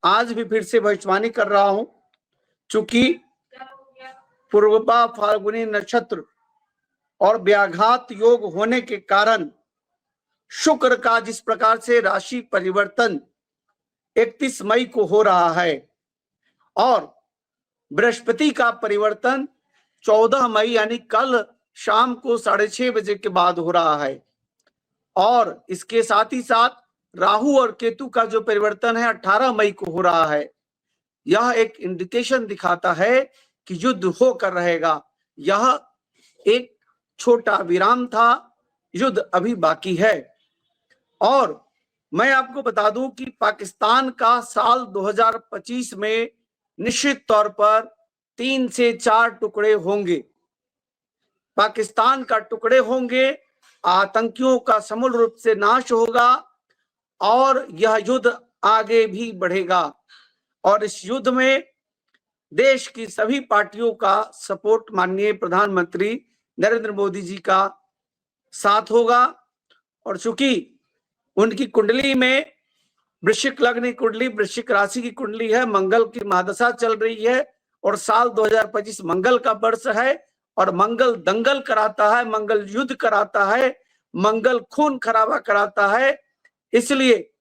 आज भी फिर से भविष्यवाणी कर रहा हूं, चूंकि पूर्वा फाल्गुनी नक्षत्र और व्याघात योग होने के कारण शुक्र का जिस प्रकार से राशि परिवर्तन 31 मई को हो रहा है और बृहस्पति का परिवर्तन 14 मई यानी कल शाम को 6:30 बजे के बाद हो रहा है और इसके साथ ही साथ राहु और केतु का जो परिवर्तन है 18 मई को हो रहा है। यह एक इंडिकेशन दिखाता है कि युद्ध होकर रहेगा। यह एक छोटा विराम था, युद्ध अभी बाकी है। और मैं आपको बता दूं कि पाकिस्तान का साल 2025 में निश्चित तौर पर 3 से 4 टुकड़े होंगे। पाकिस्तान का टुकड़े होंगे, आतंकियों का समूल रूप से नाश होगा और यह युद्ध आगे भी बढ़ेगा। और इस युद्ध में देश की सभी पार्टियों का सपोर्ट माननीय प्रधानमंत्री नरेंद्र मोदी जी का साथ होगा। और चूंकि उनकी कुंडली में वृश्चिक लग्न कुंडली, वृश्चिक राशि की कुंडली है, मंगल की महादशा चल रही है और साल 2025 मंगल का वर्ष है और मंगल दंगल कराता है, मंगल युद्ध कराता है, मंगल खून खराबा कराता है। इसलिए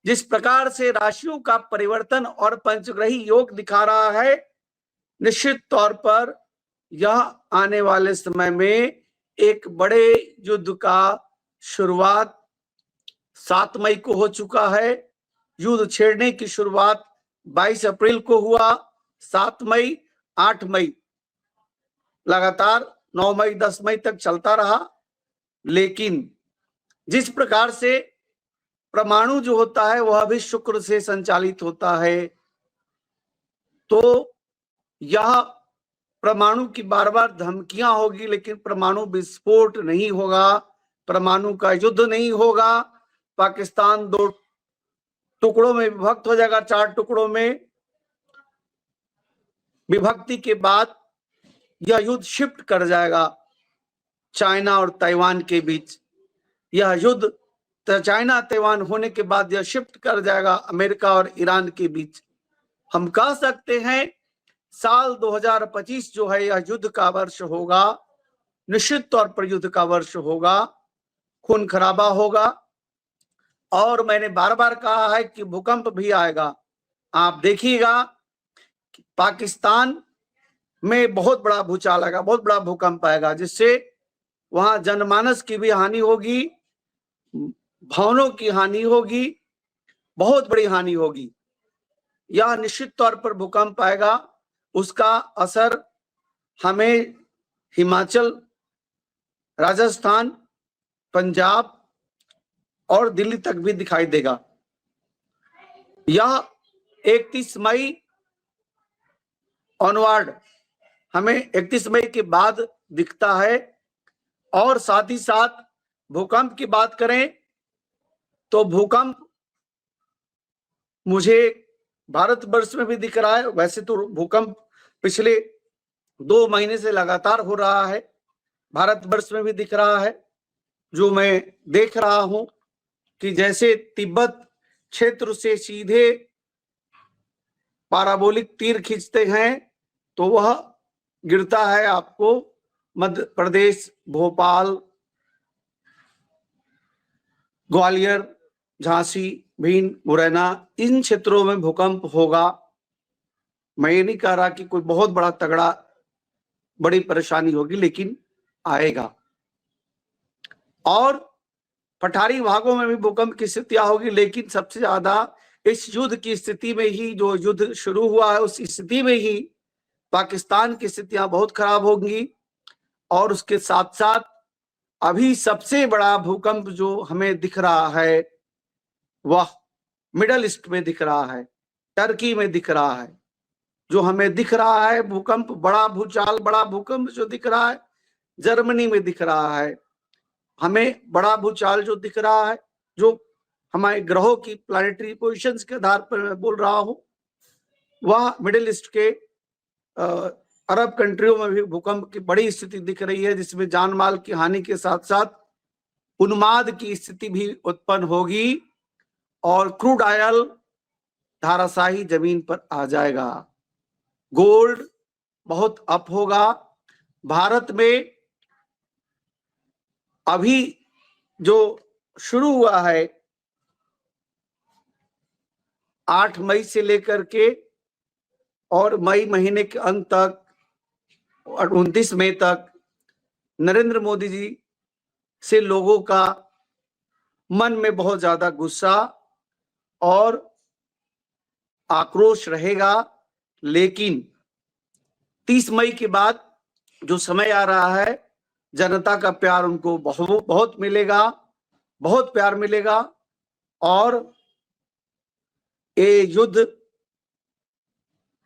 जिस प्रकार से राशियों का परिवर्तन और पंचग्रही योग दिखा रहा है, निश्चित तौर पर यह आने वाले समय में एक बड़े युद्ध का शुरुआत 7 मई को हो चुका है। युद्ध छेड़ने की शुरुआत 22 अप्रैल को हुआ, 7 मई, 8 मई, लगातार 9 मई, 10 मई तक चलता रहा। लेकिन जिस प्रकार से परमाणु जो होता है वह भी शुक्र से संचालित होता है, तो यह परमाणु की बार बार धमकियां होगी लेकिन परमाणु विस्फोट नहीं होगा, परमाणु का युद्ध नहीं होगा। पाकिस्तान 2 टुकड़ों में विभक्त हो जाएगा, 4 टुकड़ों में विभक्ति के बाद यह युद्ध शिफ्ट कर जाएगा चाइना और ताइवान के बीच। यह युद्ध चाइना ताइवान होने के बाद यह शिफ्ट कर जाएगा अमेरिका और ईरान के बीच। हम कह सकते हैं साल 2025 जो है यह युद्ध का वर्ष होगा, निश्चित तौर पर युद्ध का वर्ष होगा, खून खराबा होगा। और मैंने बार बार कहा है कि भूकंप भी आएगा। आप देखिएगा पाकिस्तान में बहुत बड़ा भूचाल आएगा, बहुत बड़ा भूकंप आएगा, जिससे वहां जनमानस की भी हानि होगी, भवनों की हानि होगी, बहुत बड़ी हानि होगी। यह निश्चित तौर पर भूकंप आएगा, उसका असर हमें हिमाचल, राजस्थान, पंजाब और दिल्ली तक भी दिखाई देगा। यह 31 मई ऑनवर्ड हमें 31 मई के बाद दिखता है। और साथ ही साथ भूकंप की बात करें तो भूकंप मुझे भारतवर्ष में भी दिख रहा है। वैसे तो भूकंप पिछले 2 महीने से लगातार हो रहा है, भारतवर्ष में भी दिख रहा है। जो मैं देख रहा हूं कि जैसे तिब्बत क्षेत्र से सीधे पाराबोलिक तीर खींचते हैं तो वह गिरता है आपको मध्य प्रदेश, भोपाल, ग्वालियर, झांसी, भिंड, मुरैना, इन क्षेत्रों में भूकंप होगा। मैं ये नहीं कह रहा कि कोई बहुत बड़ा तगड़ा बड़ी परेशानी होगी, लेकिन आएगा। और पठारी भागों में भी भूकंप की स्थितियां होगी, लेकिन सबसे ज्यादा इस युद्ध की स्थिति में ही, जो युद्ध शुरू हुआ है उस स्थिति में ही पाकिस्तान की स्थितियां बहुत खराब होंगी। और उसके साथ साथ अभी सबसे बड़ा भूकंप जो हमें दिख रहा है वह मिडल ईस्ट में दिख रहा है, टर्की में दिख रहा है। जो हमें दिख रहा है भूकंप, बड़ा भूचाल, बड़ा भूकंप जो दिख रहा है जर्मनी में दिख रहा है। हमें बड़ा भूचाल जो दिख रहा है, जो हमारे ग्रहों की प्लैनेटरी पोजीशंस के आधार पर मैं बोल रहा हूं, वह मिडिल ईस्ट के अरब कंट्रियों में भी भूकंप की बड़ी स्थिति दिख रही है, जिसमें जान माल की हानि के साथ साथ उन्माद की स्थिति भी उत्पन्न होगी। और क्रूड ऑयल, धाराशाही जमीन पर आ जाएगा। गोल्ड बहुत अप होगा। भारत में अभी जो शुरू हुआ है 8 मई से लेकर के और मई महीने के अंत तक और 29 मई तक नरेंद्र मोदी जी से लोगों का मन में बहुत ज्यादा गुस्सा और आक्रोश रहेगा। लेकिन 30 मई के बाद जो समय आ रहा है, जनता का प्यार उनको बहुत मिलेगा, बहुत प्यार मिलेगा। और ये युद्ध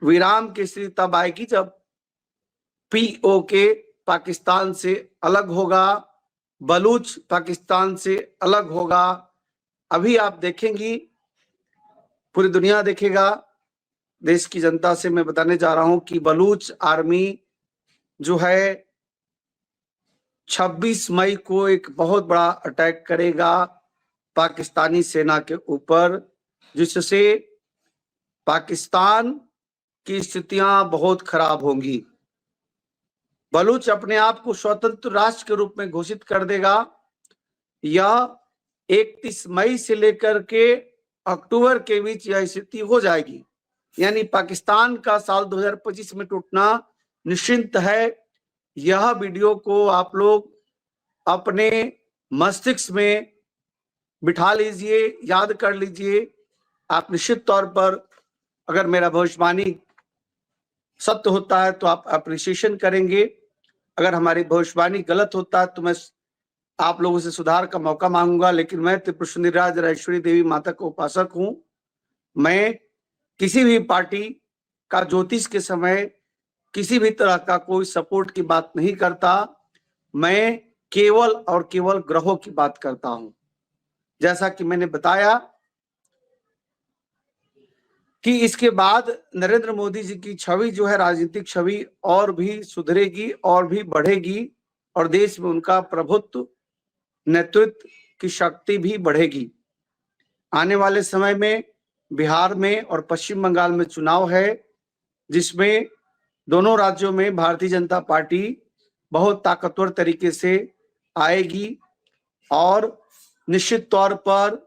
विराम की स्थिति तब आएगी जब पीओके पाकिस्तान से अलग होगा, बलूच पाकिस्तान से अलग होगा। अभी आप देखेंगी, पूरी दुनिया देखेगा। देश की जनता से मैं बताने जा रहा हूं कि बलूच आर्मी जो है 26 मई को एक बहुत बड़ा अटैक करेगा पाकिस्तानी सेना के ऊपर, जिससे पाकिस्तान की स्थितियां बहुत खराब होंगी। बलूच अपने आप को स्वतंत्र राष्ट्र के रूप में घोषित कर देगा। यह 31 मई से लेकर के अक्टूबर के बीच यह स्थिति हो जाएगी। यानी पाकिस्तान का साल 2025 में टूटना निश्चित है। यह वीडियो को आप लोग अपने मस्तिष्क में बिठा लीजिए, याद कर लीजिए। आप निश्चित तौर पर, अगर मेरा भविष्यवाणी सत्य होता है तो आप अप्रिसिएशन करेंगे। अगर हमारी भविष्यवाणी गलत होता है तो मैं आप लोगों से सुधार का मौका मांगूंगा। लेकिन मैं त्रिपुर सुंदरी राजेश्वरी देवी माता का उपासक हूं। मैं किसी भी पार्टी का ज्योतिष के समय किसी भी तरह का कोई सपोर्ट की बात नहीं करता। मैं केवल और केवल ग्रहों की बात करता हूं। जैसा कि मैंने बताया कि इसके बाद नरेंद्र मोदी जी की छवि जो है, राजनीतिक छवि और भी सुधरेगी और भी बढ़ेगी और देश में उनका प्रभुत्व, नेतृत्व की शक्ति भी बढ़ेगी। आने वाले समय में बिहार में और पश्चिम बंगाल में चुनाव है, जिसमें दोनों राज्यों में भारतीय जनता पार्टी बहुत ताकतवर तरीके से आएगी। और निश्चित तौर पर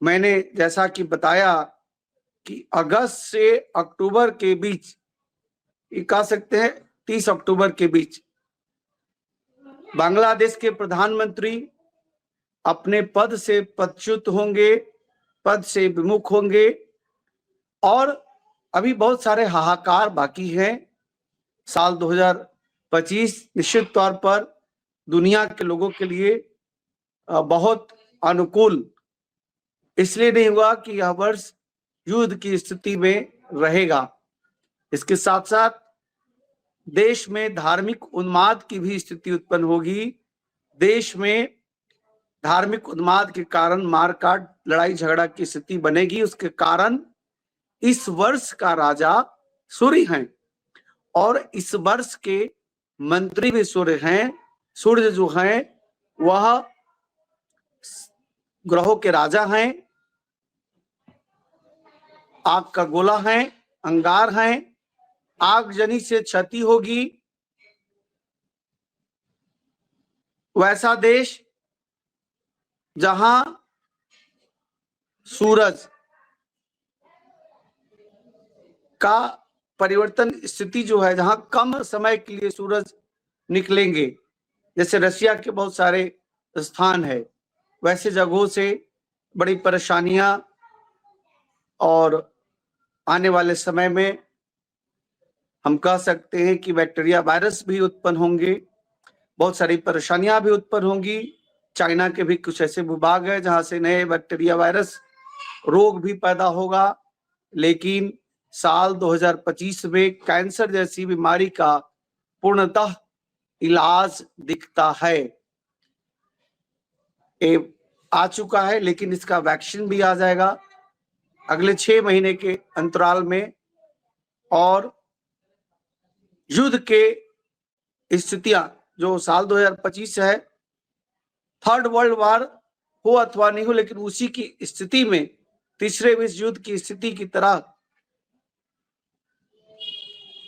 मैंने जैसा कि बताया कि अगस्त से अक्टूबर के बीच, ये कह सकते हैं 30 अक्टूबर के बीच, बांग्लादेश के प्रधानमंत्री अपने पद से पदच्युत होंगे, पद से विमुख होंगे। और अभी बहुत सारे हाहाकार बाकी हैं। साल 2025 निश्चित तौर पर दुनिया के लोगों के लिए बहुत अनुकूल इसलिए नहीं हुआ कि यह वर्ष युद्ध की स्थिति में रहेगा। इसके साथ साथ देश में धार्मिक उन्माद की भी स्थिति उत्पन्न होगी। देश में धार्मिक उन्माद के कारण मारकाट, लड़ाई झगड़ा की स्थिति बनेगी। उसके कारण इस वर्ष का राजा सूर्य हैं और इस वर्ष के मंत्री भी सूर्य हैं। सूर्य जो हैं वह ग्रहों के राजा हैं, आग का गोला है, अंगार है। आगजनी से क्षति होगी। वैसा देश जहां सूरज का परिवर्तन स्थिति जो है, जहां कम समय के लिए सूरज निकलेंगे, जैसे रशिया के बहुत सारे स्थान है, वैसे जगहों से बड़ी परेशानियां और आने वाले समय में हम कह सकते हैं कि बैक्टीरिया वायरस भी उत्पन्न होंगे, बहुत सारी परेशानियां भी उत्पन्न होंगी। चाइना के भी कुछ ऐसे भूभाग है जहां से नए बैक्टीरिया वायरस रोग भी पैदा होगा। लेकिन साल 2025 में कैंसर जैसी बीमारी का पूर्णतः इलाज दिखता है। ये आ चुका है, लेकिन इसका वैक्सीन भी आ जाएगा अगले 6 महीने के अंतराल में। और युद्ध के स्थितियां जो साल 2025 है, थर्ड वर्ल्ड वॉर हो अथवा नहीं हो, लेकिन उसी की स्थिति में तीसरे विश्व युद्ध की स्थिति की तरह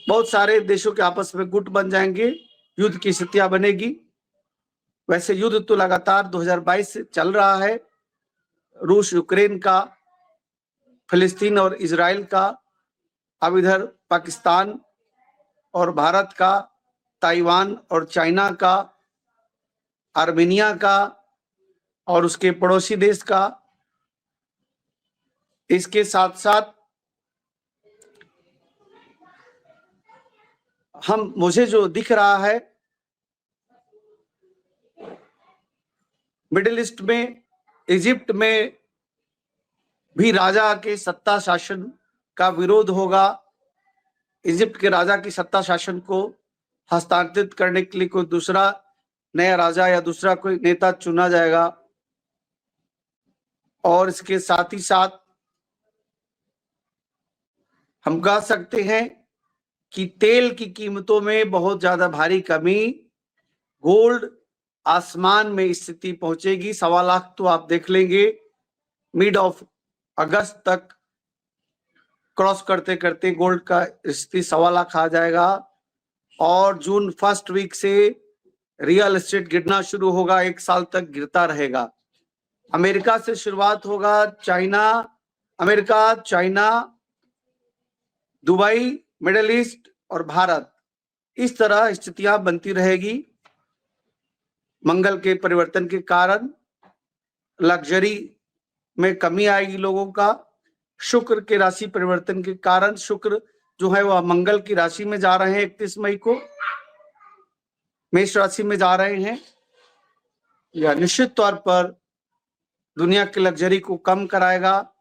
बहुत सारे देशों के आपस में गुट बन जाएंगे, युद्ध की स्थितियां बनेगी। वैसे युद्ध तो लगातार 2022 से चल रहा है, रूस यूक्रेन का, फिलिस्तीन और इजराइल का, अब इधर पाकिस्तान और भारत का, ताइवान और चाइना का, आर्मेनिया का और उसके पड़ोसी देश का। इसके साथ साथ मुझे जो दिख रहा है, मिडिल ईस्ट में, इजिप्ट में भी राजा के सत्ता शासन का विरोध होगा। इजिप्ट के राजा की सत्ता शासन को हस्तांतरित करने के लिए कोई दूसरा नया राजा या दूसरा कोई नेता चुना जाएगा। और इसके साथ ही साथ हम कह सकते हैं कि तेल की कीमतों में बहुत ज्यादा भारी कमी, गोल्ड आसमान में स्थिति पहुंचेगी। 1.25 लाख तो आप देख लेंगे मिड ऑफ अगस्त तक क्रॉस करते करते गोल्ड का स्थिति 1.25 लाख आ जाएगा। और जून फर्स्ट वीक से रियल एस्टेट गिरना शुरू होगा, 1 साल तक गिरता रहेगा। अमेरिका से शुरुआत होगा, America, China, Dubai, middle east और भारत, इस तरह स्थितियां बनती रहेगी। मंगल के परिवर्तन के कारण लग्जरी में कमी आएगी लोगों का। शुक्र के राशि परिवर्तन के कारण शुक्र जो है वह मंगल की राशि में जा रहे हैं, 31 मई को मेष राशि में जा रहे हैं। यह निश्चित तौर पर दुनिया की लग्जरी को कम कराएगा।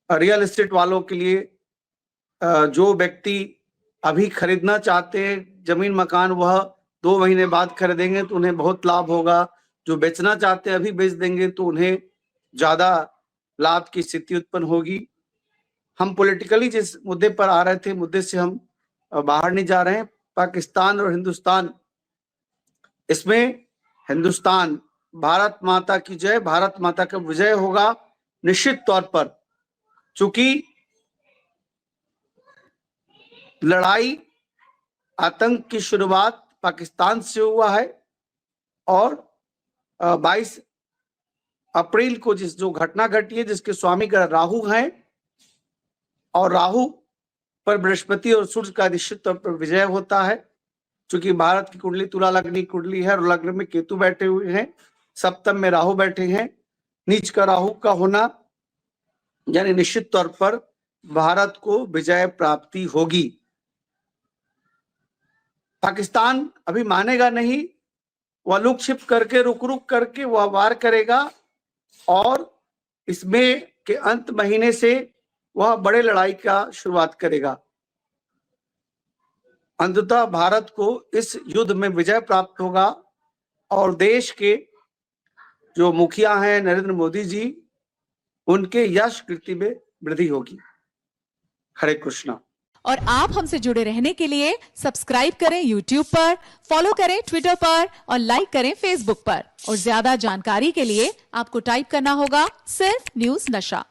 रियल एस्टेट वालों के लिए, जो व्यक्ति अभी खरीदना चाहते हैं जमीन मकान, वह 2 महीने बाद खरीदेंगे तो उन्हें बहुत लाभ होगा। जो बेचना चाहते हैं अभी बेच देंगे तो उन्हें ज्यादा लाभ की स्थिति उत्पन्न होगी। हम पॉलिटिकली जिस मुद्दे पर आ रहे थे, मुद्दे से हम बाहर नहीं जा रहे हैं। पाकिस्तान और हिंदुस्तान, इसमें हिंदुस्तान, भारत माता की जय, भारत माता का विजय होगा निश्चित तौर पर। चूंकि लड़ाई, आतंक की शुरुआत पाकिस्तान से हुआ है और 22 अप्रैल को जो घटना घटी है, जिसके स्वामी ग्रह राहु हैं, और राहु पर बृहस्पति और सूर्य का निश्चित तौर पर विजय होता है। चूंकि भारत की कुंडली तुला लग्न कुंडली है और लग्न में केतु बैठे हुए हैं, सप्तम में राहु बैठे हैं, नीच का राहु का होना, यानी निश्चित तौर पर भारत को विजय प्राप्ति होगी। पाकिस्तान अभी मानेगा नहीं, वह लुक छिप करके रुक रुक करके वह वार करेगा और इसमें के अंत महीने से वह बड़े लड़ाई का शुरुआत करेगा। अंततः भारत को इस युद्ध में विजय प्राप्त होगा और देश के जो मुखिया हैं नरेंद्र मोदी जी, उनके यश कीर्ति में वृद्धि होगी। हरे कृष्णा। और आप हमसे जुड़े रहने के लिए सब्सक्राइब करें YouTube पर, फॉलो करें Twitter पर और लाइक करें Facebook पर। और ज्यादा जानकारी के लिए आपको टाइप करना होगा सिर्फ न्यूज़ नशा।